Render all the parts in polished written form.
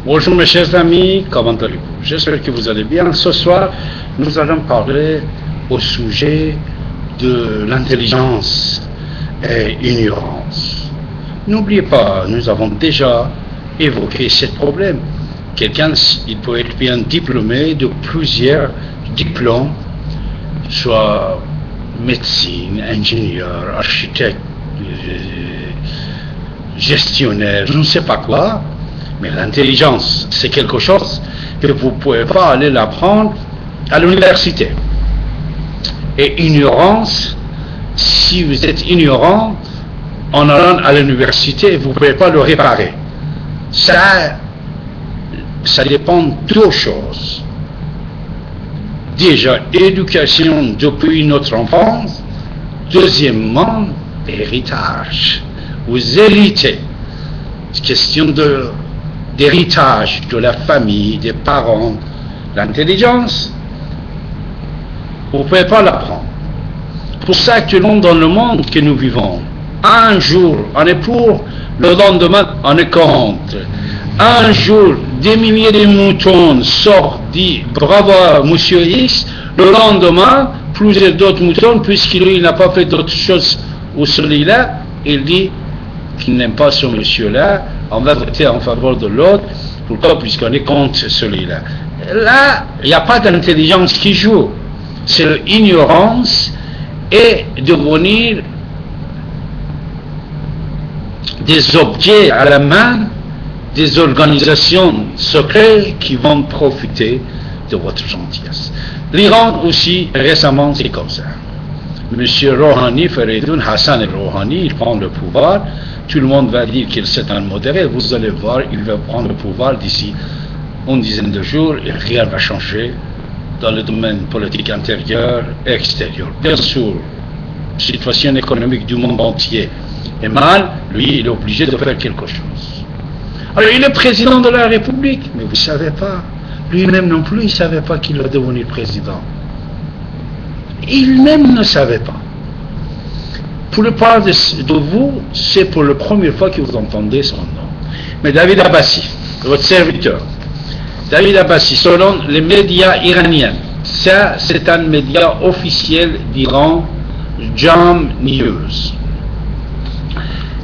Bonjour mes chers amis, comment allez-vous? J'espère que vous allez bien. Ce soir, nous allons parler au sujet de l'intelligence et l'ignorance. N'oubliez pas, nous avons déjà évoqué ce problème. Quelqu'un, il peut être bien diplômé de plusieurs diplômes, soit médecine, ingénieur, architecte, gestionnaire, je ne sais pas quoi. Mais l'intelligence, c'est quelque chose que vous ne pouvez pas aller l'apprendre à l'université. Et ignorance, si vous êtes ignorant, en allant à l'université, vous ne pouvez pas le réparer. Ça dépend de deux choses. Déjà, éducation depuis notre enfance. Deuxièmement, héritage. Vous héritez. C'est question d'héritage de la famille, des parents. L'intelligence, vous ne pouvez pas l'apprendre. Pour ça, actuellement, dans le monde que nous vivons, un jour, on est pour, le lendemain, on est contre. Un jour, des milliers de moutons sortent, disent bravo, monsieur X. Le lendemain, plusieurs d'autres moutons, puisqu'il n'a pas fait d'autre chose ou celui-là, il dit qu'il n'aime pas ce monsieur-là, on va voter en faveur de l'autre. Pourquoi? Puisqu'on est contre celui-là. Là, il n'y a pas d'intelligence qui joue. C'est l'ignorance et devenir des objets à la main des organisations secrètes qui vont profiter de votre gentillesse. L'Iran aussi, récemment, c'est comme ça. Monsieur Rouhani, Faridoun Hassan Rouhani, il prend le pouvoir. Tout le monde va dire qu'il c'est un modéré. Vous allez voir, il va prendre le pouvoir d'ici une dizaine de jours et rien va changer dans le domaine politique intérieur et extérieur. Bien sûr, la situation économique du monde entier est mal. Lui, il est obligé de faire quelque chose. Alors, il est président de la République, mais vous ne savez pas. Lui-même non plus, il ne savait pas qu'il va devenir président. Il-même ne savait pas. Pour le part de vous, c'est pour la première fois que vous entendez son nom. Mais David Abbassi, votre serviteur, David Abbassi, selon les médias iraniens, ça c'est un média officiel d'Iran, Jam News.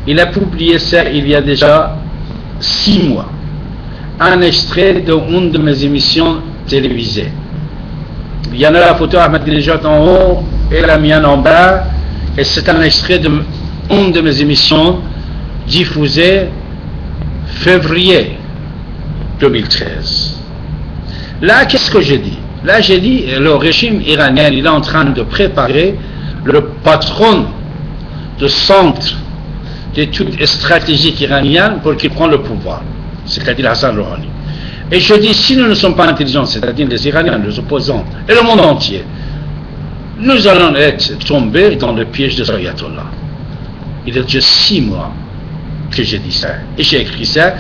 Il a publié ça il y a déjà 6 mois. Un extrait d'une de mes émissions télévisées. Il y en a la photo Ahmadinejad en haut et la mienne en bas. Et c'est un extrait d'une de mes émissions diffusée février 2013. Là, qu'est-ce que j'ai dit? Là, j'ai dit le régime iranien, il est en train de préparer le patron du centre d'études stratégiques iraniennes pour qu'il prenne le pouvoir, c'est-à-dire Hassan Rouhani. Et je dis, si nous ne sommes pas intelligents, c'est-à-dire les Iraniens, les opposants, et le monde entier, nous allons être tombés dans le piège des ayatollahs. Il y a déjà 6 mois que j'ai dit ça, et j'ai écrit ça,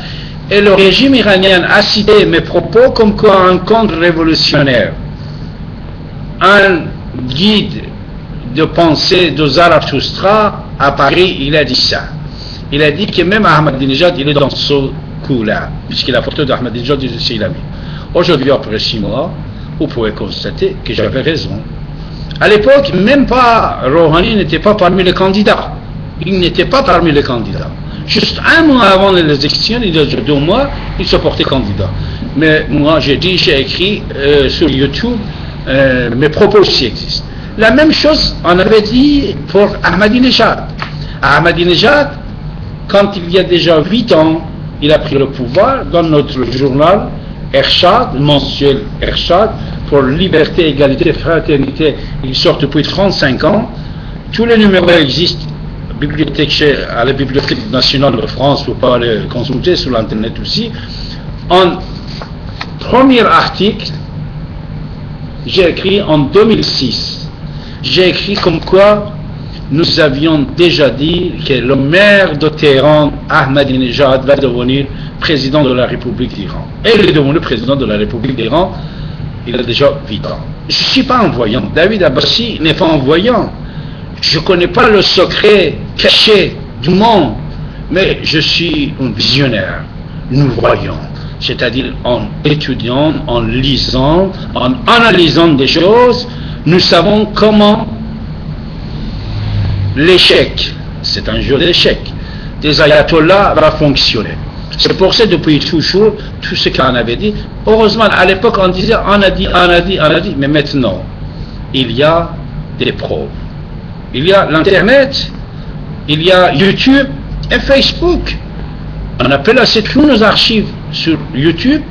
et le régime iranien a cité mes propos comme quoi un contre-révolutionnaire, un guide de pensée de Zarathustra à Paris, il a dit ça. Il a dit que même Ahmadinejad, il est dans ce coup-là, puisque la photo d'Ahmadinejad, c'est il a mis. Aujourd'hui, après 6 mois, vous pouvez constater que j'avais raison. À l'époque, même pas Rouhani n'était pas parmi les candidats. Il n'était pas parmi les candidats. Juste un mois avant les élections, il y a 2 mois, il se portait candidat. Mais moi, j'ai écrit sur YouTube, mes propos aussi existent. La même chose, on avait dit pour Ahmadinejad. Ahmadinejad, quand il y a déjà 8 ans, il a pris le pouvoir dans notre journal Ershad, mensuel Ershad, pour liberté, égalité, fraternité. Il sort depuis 35 ans. Tous les numéros existent à la Bibliothèque nationale de France, vous pouvez aller consulter sur l'internet aussi. En premier article, j'ai écrit en 2006. J'ai écrit comme quoi nous avions déjà dit que le maire de Téhéran, Ahmadinejad, va devenir président de la République d'Iran. Et il est devenu président de la République d'Iran, il a déjà 8 ans. Je ne suis pas un voyant. David Abbassi n'est pas un voyant. Je ne connais pas le secret caché du monde, mais je suis un visionnaire. Nous voyons. c'est-à-dire en étudiant, en lisant, en analysant des choses, nous savons comment l'échec, c'est un jeu d'échec, des ayatollahs va fonctionner. C'est pour ça, depuis toujours, tout ce qu'on avait dit, heureusement, à l'époque, on disait, on a dit, mais maintenant, il y a des preuves. Il y a l'Internet, il y a YouTube et Facebook. On appelle assez tous nos archives sur YouTube.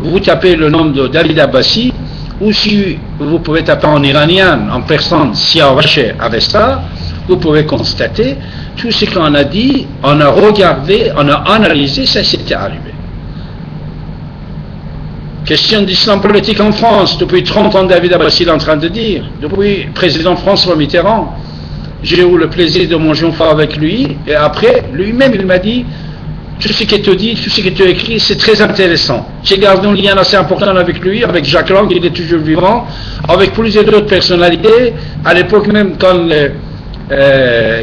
Vous tapez le nom de David Abbassi, ou si vous pouvez taper en iranien, en persan, Siavache Avesta, vous pouvez constater tout ce qu'on a dit, on a regardé, on a analysé, ça s'était arrivé. Question d'islam politique en France, depuis 30 ans, David Abbassi est en train de dire, depuis le président François Mitterrand, j'ai eu le plaisir de manger une fois avec lui, et après, lui-même, il m'a dit, tout ce qu'il te dit, tout ce qu'il te écrit, c'est très intéressant. J'ai gardé un lien assez important avec lui, avec Jacques Lang, il est toujours vivant, avec plusieurs autres personnalités, à l'époque même quand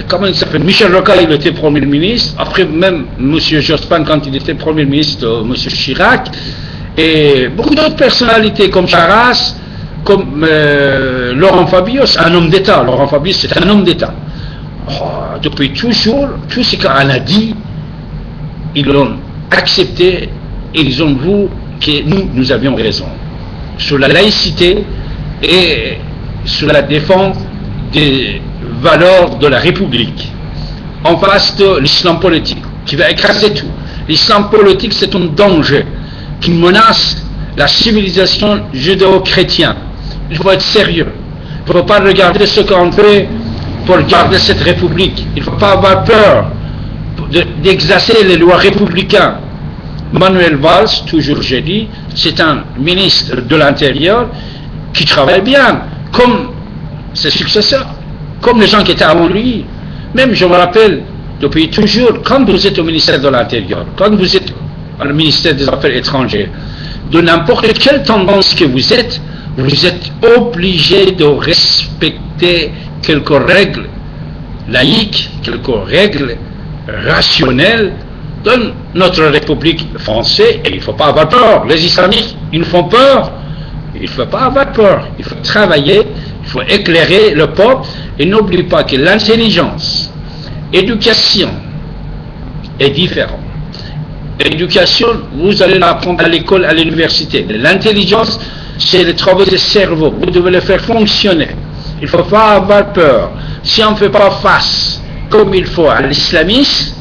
comment il s'appelle, Michel Rocard, il était Premier ministre, après même M. Jospin quand il était Premier ministre, M. Chirac, et beaucoup d'autres personnalités comme Charras, comme Laurent Fabius, un homme d'État. Laurent Fabius, c'est un homme d'État. Depuis toujours, tout ce qu'on a dit, ils l'ont accepté et ils ont vu que nous avions raison. Sur la laïcité et sur la défense des valeurs de la République, en face de l'islam politique, qui va écraser tout. L'islam politique, c'est un danger qui menace la civilisation judéo-chrétienne. Il faut être sérieux. Il ne faut pas regarder ce qu'on fait pour garder cette République. Il ne faut pas avoir peur d'exercer les lois républicaines. Manuel Valls, toujours j'ai dit, c'est un ministre de l'Intérieur qui travaille bien, comme ses successeurs, comme les gens qui étaient avant lui. Même, je me rappelle, depuis toujours, quand vous êtes au ministère de l'Intérieur, quand vous êtes au ministère des Affaires étrangères, de n'importe quelle tendance que vous êtes obligé de respecter quelques règles laïques, quelques règles rationnelles de notre République française, et il ne faut pas avoir peur. Les islamistes, ils nous font peur. Il ne faut pas avoir peur. Il faut travailler, il faut éclairer le peuple, et n'oublie pas que l'intelligence, éducation est différente. L'éducation, vous allez l'apprendre à l'école, à l'université. L'intelligence, c'est le travail du cerveau. Vous devez le faire fonctionner. Il ne faut pas avoir peur. Si on ne fait pas face comme il faut à l'islamisme,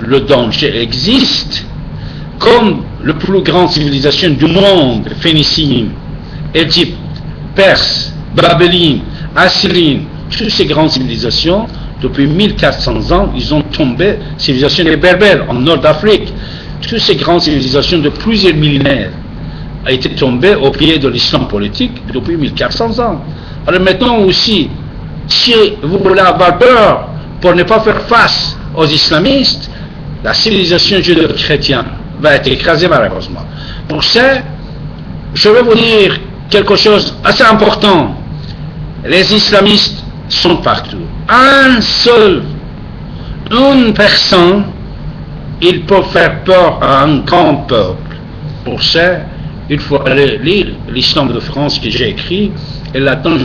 le danger existe. Comme la plus grande civilisation du monde, phénicienne, Égypte, Perse, Babylone, Assyrienne, toutes ces grandes civilisations, depuis 1400 ans, ils ont tombé, civilisation des Berbères en Nord d'Afrique, toutes ces grandes civilisations de plusieurs millénaires ont été tombées au pied de l'islam politique depuis 1400 ans. Alors maintenant aussi, si vous voulez avoir peur pour ne pas faire face aux islamistes, la civilisation judéo-chrétienne va être écrasée malheureusement. Pour ça, je vais vous dire quelque chose assez important. Les islamistes sont partout. Une personne, il peut faire peur à un grand peuple. Pour ça, il faut aller lire l'Islam de France que j'ai écrit, et là-dedans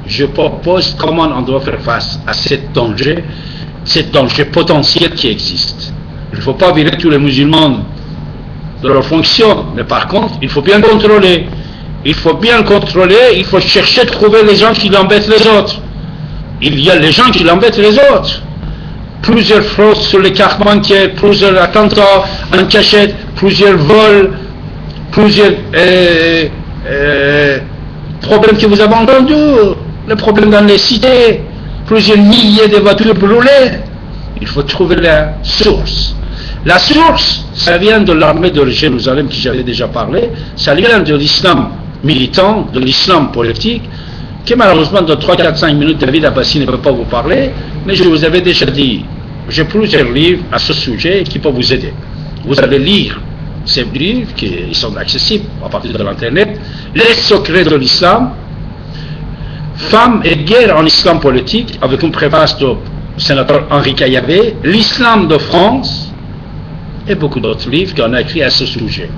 je propose comment on doit faire face à ce danger potentiel qui existe. Il ne faut pas virer tous les musulmans de leur fonction, mais par contre, il faut bien contrôler. Il faut bien contrôler, il faut chercher à trouver les gens qui embêtent les autres. Il y a les gens qui embêtent les autres. Plusieurs fraudes sur les cartes bancaires, plusieurs attentats en cachette, plusieurs vols, plusieurs problèmes que vous avez entendus, le problème dans les cités, plusieurs milliers de voitures brûlées. Il faut trouver la source. La source, ça vient de l'armée de Jérusalem que j'avais déjà parlé, ça vient de l'islam militant, de l'islam politique, que malheureusement dans 3, 4, 5 minutes David Abbassi ne peut pas vous parler, mais je vous avais déjà dit, j'ai plusieurs livres à ce sujet qui peuvent vous aider. Vous allez lire ces livres qui sont accessibles à partir de l'internet, Les secrets de l'islam, Femmes et guerre en islam politique, avec une préface du sénateur Henri Caillavet, L'islam de France, et beaucoup d'autres livres qu'on a écrits à ce sujet.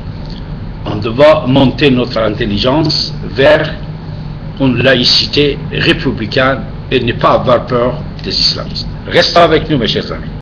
On doit monter notre intelligence vers une laïcité républicaine et ne pas avoir peur des islamistes. Restez avec nous, mes chers amis.